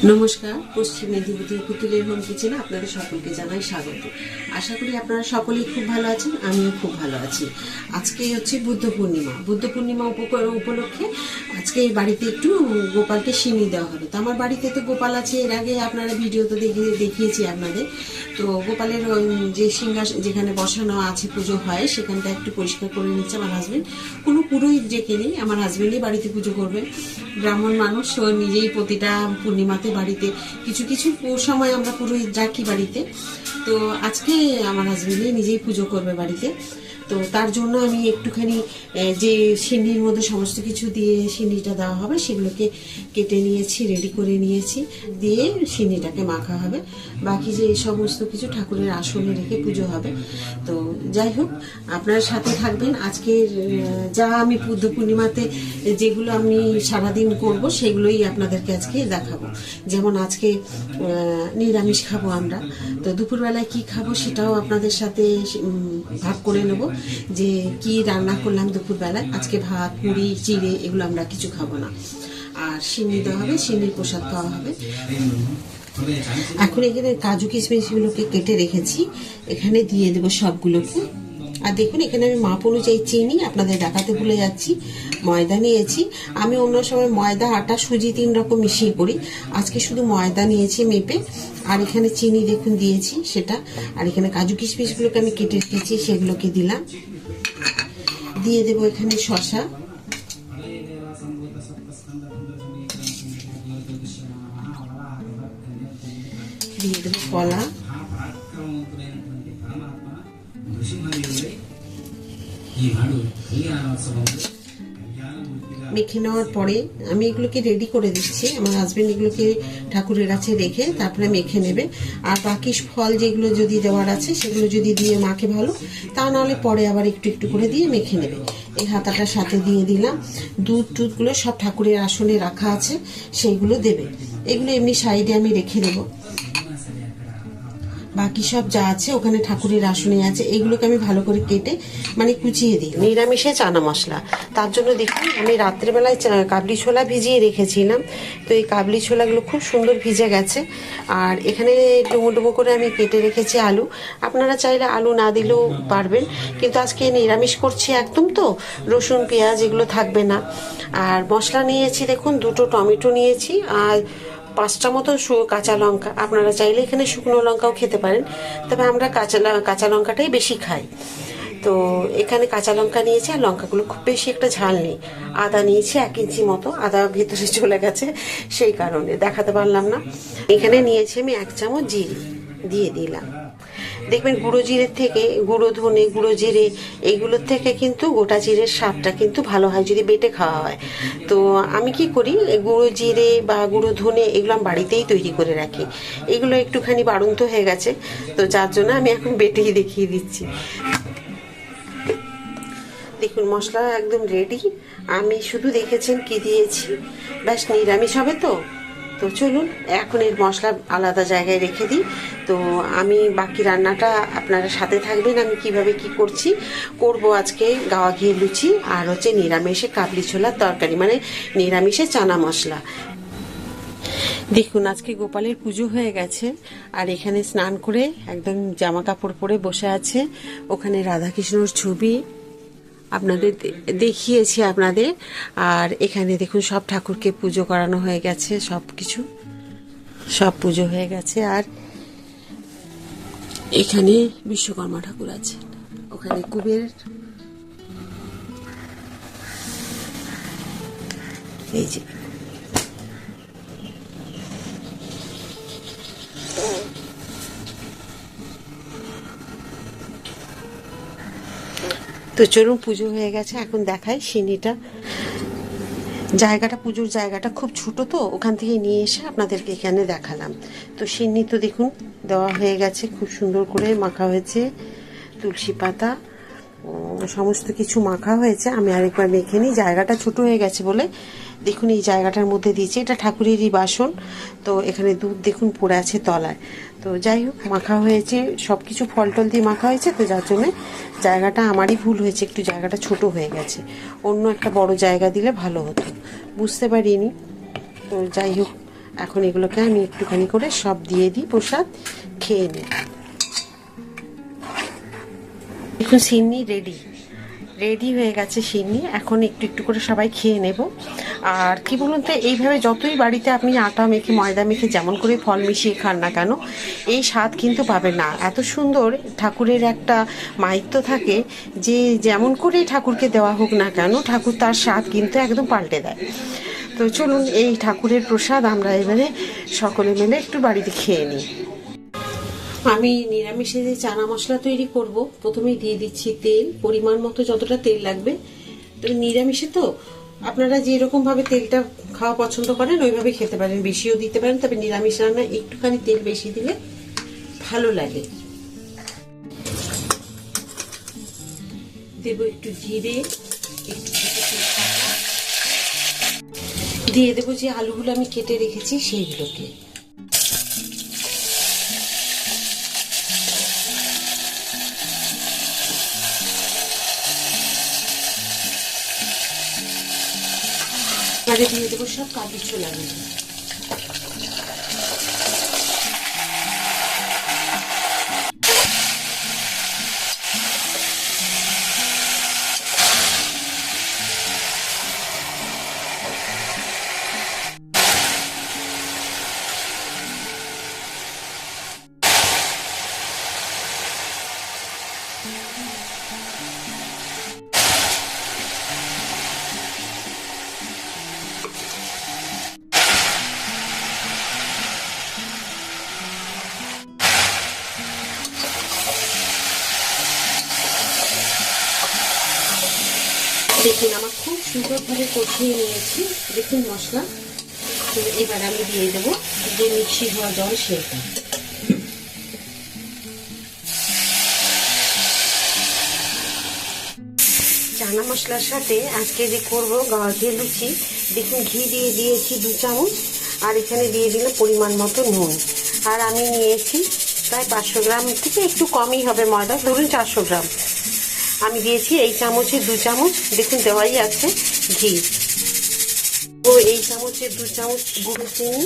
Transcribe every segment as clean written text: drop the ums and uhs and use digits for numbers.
নমস্কার, পশ্চিম মেদিনীপুর পুতুলের হোম কিচেনে আপনাদের সকলকে জানাই স্বাগত। আশা করি আপনারা সকলেই খুব ভালো আছেন, আমিও খুব ভালো আছি। আজকে হচ্ছে বুদ্ধ পূর্ণিমা উপলক্ষে আজকে বাড়িতে একটু গোপালকে সিঁড়ি দেওয়া হবে। তো আমার বাড়িতে তো গোপাল আছে, এর আগে আপনারা ভিডিওতে দেখিয়েছি আপনাদের। তো গোপালের যে সিংহাসন যেখানে বসানো আছে পুজো হয় সেখানটা একটু পরিষ্কার করে নিচ্ছে আমার হাজবেন্ড। কোনো পুরোহিত ডেকে নেই, আমার হাজবেন্ডই বাড়িতে পুজো করবেন। ব্রাহ্মণ মানুষ, ও নিজেই প্রতিটা পূর্ণিমাতে বাড়িতে কিছু কিছু সময় আমরা পুরোহিত রাখি বাড়িতে। তো আজকে আমার হাজবেন্ডই নিজেই পুজো করবে বাড়িতে। তো তার জন্য আমি একটুখানি যে সিন্নির মধ্যে সমস্ত কিছু দিয়ে সিন্নিটা দেওয়া হবে সেগুলোকে কেটে নিয়েছি, রেডি করে নিয়েছি, দিয়ে সিন্নিটাকে মাখা হবে। বাকি যে সমস্ত কিছু ঠাকুরের আসনে রেখে পুজো হবে। তো যাই হোক, আপনারা সাথে থাকবেন। আজকের যা আমি বুদ্ধ পূর্ণিমাতে যেগুলো আমি সারাদিন করব সেগুলোই আপনাদেরকে আজকে দেখাবো। যেমন আজকে নিরামিষ খাবো আমরা, তো দুপুরবেলায় কি খাবো সেটাও আপনাদের সাথে ভাগ করে নেব, যে কি রান্না করলাম দুপুরবেলায়। আজকে ভাত, মুড়ি, চিড়ে এগুলো আমরা কিছু খাবো না। আর সিন্নি দেওয়া হবে, সিন্নির প্রসাদ খাওয়া হবে। এখন এখানে কাজু কিশমিশগুলোকে কেটে রেখেছি, এখানে দিয়ে দেবো সবগুলোকে। আর দেখুন এখানে আমি মাপ অনুযায়ী চিনি আপনাদের দেখাতে ভুলে যাচ্ছি, ময়দা নিয়েছি। আমি অন্য সময় ময়দা, আটা, সুজি 3 রকম মিশিয়ে করি, আজকে শুধু ময়দা নিয়েছি মেপে। আর এখানে চিনি দেখুন দিয়েছি সেটা। আর এখানে কাজু কিশমিশগুলোকে আমি কেটে রেখেছি সেগুলোকে দিলাম। দিয়ে দেবো এখানে শসা, দিয়ে দেবো কলা, মেখে নেওয়ার পরে আমি এগুলোকে রেডি করে দিচ্ছি। আমার হাজবেন্ড এগুলোকে ঠাকুরের কাছে রেখে তারপরে মেখে নেবে। আর বাকি ফল যেগুলো যদি দেওয়ার আছে সেগুলো যদি দিয়ে মাখে ভালো, তা নাহলে পরে আবার একটু একটু করে দিয়ে মেখে নেবে। এই হাতাটার সাথে দিয়ে দিলাম। দুধ টুধগুলো সব ঠাকুরের আসনে রাখা আছে, সেইগুলো দেবে। এগুলো এমনি সাইডে আমি রেখে দেবো। বাকি সব যা আছে ওখানে ঠাকুরের আসনে আছে, এগুলোকে আমি ভালো করে কেটে মানে কুচিয়ে দিই। নিরামিষে চানা মশলা, তার জন্য দেখুন আমি রাত্রেবেলায় কাবলি ছোলা ভিজিয়ে রেখেছিলাম। তো এই কাবলি ছোলাগুলো খুব সুন্দর ভিজে গেছে। আর এখানে ডুমো ডুমো করে আমি কেটে রেখেছি আলু। আপনারা চাইলে আলু না দিলেও পারবেন, কিন্তু আজকে নিরামিষ করছি একদম, তো রসুন পেঁয়াজ এগুলো থাকবে না। আর মশলা নিয়েছি দেখুন, 2টো টমেটো নিয়েছি, আর 5টা মতো কাঁচা লঙ্কা। আপনারা চাইলে এখানে শুকনো লঙ্কাও খেতে পারেন, তবে আমরা কাঁচা লঙ্কাটাই বেশি খাই। তো এখানে কাঁচা লঙ্কা নিয়েছি, আর লঙ্কাগুলো খুব বেশি একটা ঝাল নেই। আদা নিয়েছি 1 ইঞ্চি মতো, আদা ভেতরে চলে গেছে সেই কারণে দেখাতে পারলাম না। এখানে নিয়েছি আমি 1 চামচ জিরে, দিয়ে দিলাম। দেখবেন গুঁড়ো জিরের থেকে, গুঁড়ো ধনে, গুঁড়ো জিরে এইগুলোর থেকে কিন্তু গোটা জিরের স্বাদটা কিন্তু ভালো হয় যদি বেটে খাওয়া হয়। তো আমি কি করি, গুঁড়ো জিরে বা গুঁড়ো ধনে এগুলো আমি বাড়িতেই তৈরি করে রাখি। এগুলো একটুখানি বাড়ন্ত হয়ে গেছে, তো যার জন্য আমি এখন বেটেই দেখিয়ে দিচ্ছি। দেখুন মশলা একদম রেডি। আমি শুধু দেখেছেন কি দিয়েছি, ব্যাস নিরামিষ হবে তো। তো চলুন এখন এর মশলা আলাদা জায়গায় রেখে দিই। তো আমি বাকি রান্নাটা আপনারা সাথে থাকবেন, আমি কিভাবে কি করব আজকে গাওয়া ঘিয়ে লুচি, আর হচ্ছে নিরামিষে কাবলি ছোলার তরকারি, মানে নিরামিষে চানা মশলা। দেখুন আজকে গোপালের পুজো হয়ে গেছে, আর এখানে স্নান করে একদম জামা কাপড় পরে বসে আছে। ওখানে রাধাকৃষ্ণর ছবি আপনাদের দেখিয়েছি আপনাদের। আর এখানে দেখুন সব ঠাকুরকে পুজো করানো হয়ে গেছে, সব পুজো হয়ে গেছে। আর এখানে বিশ্বকর্মা ঠাকুর আছে, ওখানে কুবের, এই যে তো চলুন পুজো হয়ে গেছে, এখন দেখাই সিন্নিটা। পুজোর জায়গাটা খুব ছোট, তো ওখান থেকে নিয়ে এসে আপনাদেরকে এখানে দেখালাম। তো সিন্নি তো দেখুন দেওয়া হয়ে গেছে, খুব সুন্দর করে মাখা হয়েছে, তুলসী পাতা সমস্ত কিছু মাখা হয়েছে। আমি আরেকবার মেখে নিই, জায়গাটা ছোট হয়ে গেছে বলে দেখুন এই জায়গাটার মধ্যে দিয়েছি। এটা ঠাকুরেরই বাসন, তো এখানে দুধ দেখুন পড়ে আছে তলায়। তো যাই হোক মাখা হয়েছে, সব কিছু ফল টল দিয়ে মাখা হয়েছে, তো যার জন্য জায়গাটা আমারই ভুল হয়েছে, একটু জায়গাটা ছোট হয়ে গেছে। অন্য একটা বড় জায়গা দিলে ভালো হতো, বুঝতে পারিনি। তো যাই হোক এখন এগুলোকে আমি একটুখানি করে সব দিয়ে দিই, প্রসাদ খেয়ে নিই। দেখুন সিন্নি রেডি হয়ে গেছে সিন্নি। এখন একটু একটু করে সবাই খেয়ে নেব। আর কি বলুন তো, এইভাবে যতই বাড়িতে আপনি আটা মেখে ময়দা মেখে যেমন করে ফল মিশিয়ে খান না কেন, এই স্বাদ কিন্তু পাবেন না। এত সুন্দর ঠাকুরের একটা মাহাত্ম্য থাকে যে যেমন করেই ঠাকুরকে দেওয়া হোক না কেন, ঠাকুর তার স্বাদ কিন্তু একদম পাল্টে দেয়। তো চলুন এই ঠাকুরের প্রসাদ আমরা এবারে সকলে মিলে একটু বাড়িতে খেয়ে নিই। আমি নিরামিষে যে চানা মশলা তৈরি করব, প্রথমেই দিয়ে দিচ্ছি তেল, পরিমাণ মতো যতটা তেল লাগবে। তো নিরামিষে তো আপনারা যেরকম ভাবে তেলটা খাওয়া পছন্দ করেন ওইভাবে খেতে পারেন, বেশিও দিতে পারেন, তবে নিরামিষ রান্না একটুখানি তেল বেশি দিলে ভালো লাগে। দেব একটু জিরে, একটু দিয়ে দেবো যে আলুগুলো আমি কেটে রেখেছি সেইগুলোকে। দিয়ে দেবো সব কাবলি ছোলাগুলো। দেখুন আমার খুব সুন্দরভাবে কষিয়ে নিয়েছি, দেখুন মশলা। তো এবার আমি দিয়ে দেবো যে মিক্সি হওয়া জল সেটা। চানা মশলার সাথে আজকে যে করবো গাওয়া ঘি লুচি, দেখুন ঘি দিয়ে দিয়েছি 2 চামচ, আর এখানে দিয়ে দিলাম পরিমাণ মতো নুন। আর আমি নিয়েছি প্রায় 500 গ্রাম থেকে একটু কমই হবে ময়দা, ধরুন 400 গ্রাম। আমি দিয়েছি এই চামচে 2 চামচ, দেখুন দেওয়াই আছে ঘি, ও এই চামচে 2 চামচ গুঁড়ো চিনি,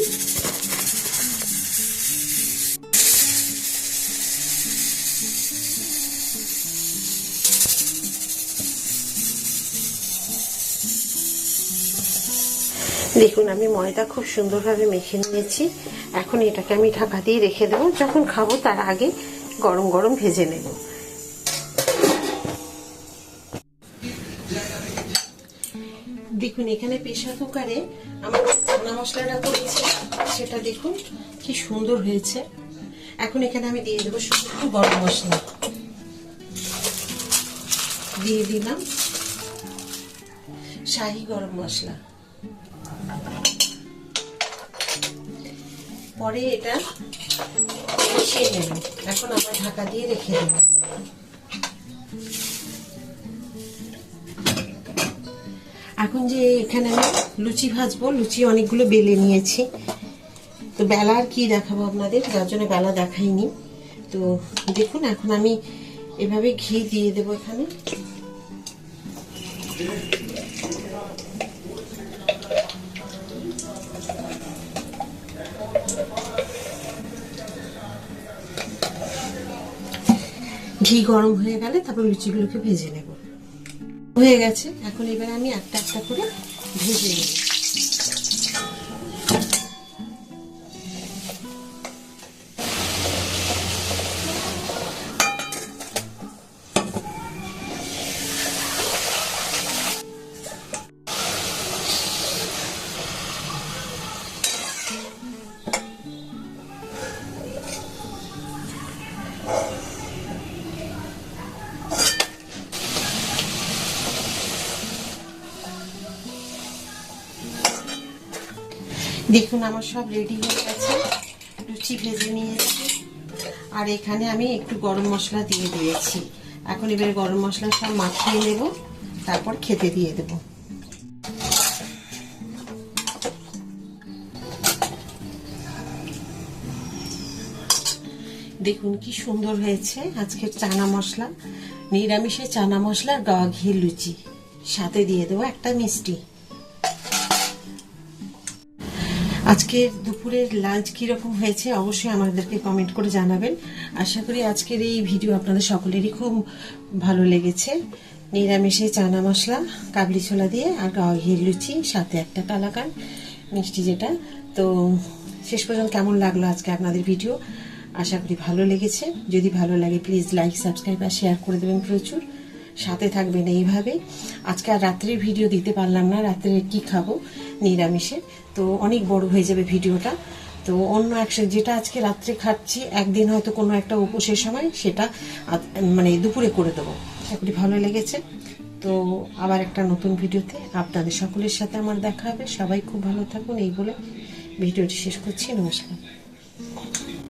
দেখুন আমি ময়দা খুব সুন্দরভাবে মেখে নিয়েছি। এখন এটাকে আমি ঢাকা দিয়ে রেখে দেবো, যখন খাবো তার আগে গরম গরম ভেজে নেব। দেখুন এখানে প্রেসার কুকারে আমার চানা মশলাটা করেছি, সেটা দেখুন কি সুন্দর হয়েছে। এখন এখানে আমি দিয়ে দেবো শুধু গরম মশলা, দিয়ে দিলাম শাহি গরম মশলা। পরে এটা মিশিয়ে নেব। এখন আমরা ঢাকা দিয়ে রেখে দেব। এখন যে এখানে আমি লুচি ভাজবো, লুচি অনেকগুলো বেলে নিয়েছি। তো বেলা আর কি দেখাবো আপনাদের, যার জন্য বেলা দেখাইনি। তো দেখুন এখন আমি এভাবে ঘি দিয়ে দেবো এখানে। ঘি গরম হয়ে গেলে তারপর লুচিগুলোকে ভেজে নেব। হয়ে গেছে, এখন এবার আমি একটা একটা করে ভেজে নেব। দেখুন আমার সব রেডি হয়ে গেছে, লুচি ভেজে নিয়েছি। আর এখানে আমি একটু গরম মশলা দিয়ে দিয়েছি। এখন এবার গরম মশলা সব মাখিয়ে নেব, তারপর খেতে দিয়ে দেব। দেখুন কি সুন্দর হয়েছে আজকের চানা মশলা, নিরামিষে চানা মশলার গাওয়া ঘি লুচি। সাথে দিয়ে দেবো একটা মিষ্টি। আজকে দুপুরের লাঞ্চ কিরকম হয়েছে অবশ্যই আমাদেরকে কমেন্ট করে জানাবেন। আশা করি আজকের এই ভিডিও আপনাদের সকলেরই খুব ভালো লেগেছে। নিরামিষে চানা মশলা, কাবলি ছোলা দিয়ে আর গাওয়াঘির লুচি, সাথে একটা কালাকান মিষ্টি যেটা। তো শেষ পর্যন্ত কেমন লাগলো আজকে আপনাদের ভিডিও? আশা করি ভালো লেগেছে। যদি ভালো লাগে প্লিজ লাইক, সাবস্ক্রাইব আর শেয়ার করে দেবেন প্রচুর। সাথে থাকবেন এইভাবে। আজকে আর রাত্রের ভিডিও দিতে পারলাম না, রাত্রে কি খাবো নিরামিষে, তো অনেক বড় হয়ে যাবে ভিডিওটা। তো অন্য একসাথে যেটা আজকে রাত্রে খাচ্ছি, একদিন হয়তো কোনো একটা উপোসের সময় সেটা মানে দুপুরে করে দেবো। আশা করি ভালো লেগেছে। তো আবার একটা নতুন ভিডিওতে আপনাদের সকলের সাথে আমার দেখা হবে। সবাই খুব ভালো থাকুন এই বলে ভিডিওটি শেষ করছি। নমস্কার।